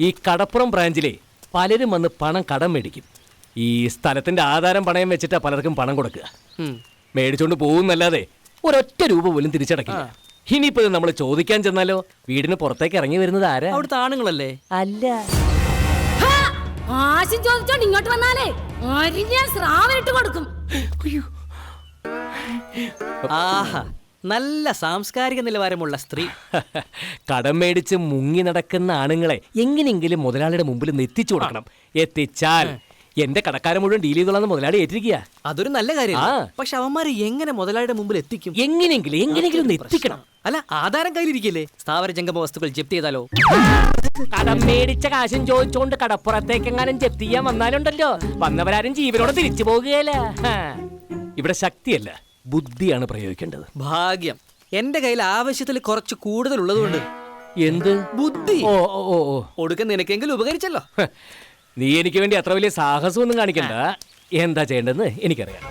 ഈ കടപ്പുറം ബ്രാഞ്ചിലെ പലരും വന്ന് പണം കടം മേടിക്കും. ഈ സ്ഥലത്തിന്റെ ആധാരം പണയം വെച്ചിട്ടാ പലർക്കും പണം കൊടുക്കുക. മേടിച്ചോണ്ട് പോകുന്നല്ലാതെ ഒരൊറ്റ രൂപ പോലും തിരിച്ചടക്കില്ല. ഇനിയിപ്പോ നമ്മൾ ചോദിക്കാൻ ചെന്നാലോ, വീടിന് പുറത്തേക്ക് ഇറങ്ങി വരുന്നത് ആരാ? അവിടുത്തെ ആണുങ്ങളല്ലേ? അല്ല, ആശം ചോദിച്ചോണ്ട് ഇങ്ങോട്ട് വന്നാലേ സ്രാവിട്ട് കൊടുക്കും. ആഹാ, നല്ല സാംസ്കാരിക നിലവാരമുള്ള സ്ത്രീ. കടം മേടിച്ച് മുങ്ങി നടക്കുന്ന ആണുങ്ങളെ എങ്ങനെയെങ്കിലും മുതലാളിയുടെ മുമ്പിൽ നിന്ന് എത്തിച്ചു കൊടുക്കണം. എത്തിച്ചാൽ എന്റെ കടക്കാരെ മുഴുവൻ ഡീൽ ചെയ്തോളാന്ന് മുതലാളി ഏറ്റിരിക്കുക. അതൊരു നല്ല കാര്യം. പക്ഷെ അവന്മാരെ എങ്ങനെ മുതലാളിയുടെ മുമ്പിൽ എത്തിക്കും? എങ്ങനെയെങ്കിലും എത്തിക്കണം. അല്ല, ആധാരം കയ്യിലിരിക്കില്ലേ? സ്ഥാവര ജംഗമ വസ്തുക്കൾ ജപ്തി ചെയ്താലോ? കടം മേടിച്ച കാശും ചോദിച്ചോണ്ട് കടപ്പുറത്തേക്ക് എങ്ങാനും ജപ്തി ചെയ്യാൻ വന്നാലുണ്ടല്ലോ, വന്നവരാരും ജീവനോടെ തിരിച്ചു പോകുകയല്ല. ഇവിടെ ശക്തിയല്ല, ബുദ്ധിയാണ് പ്രയോഗിക്കേണ്ടത്. ഭാഗ്യം, എന്റെ കയ്യിൽ ആവശ്യത്തിൽ കുറച്ച് കൂടുതൽ ഉള്ളതുകൊണ്ട്. എന്ത് ബുദ്ധി? ഓ ഓ ഓ ഒടുക്കം നിനക്കെങ്കിലും ഉപകരിച്ചല്ലോ. നീ എനിക്ക് വേണ്ടി അത്ര വലിയ സാഹസമൊന്നും കാണിക്കണ്ട. എന്താ ചെയ്യേണ്ടതെന്ന് എനിക്കറിയാം.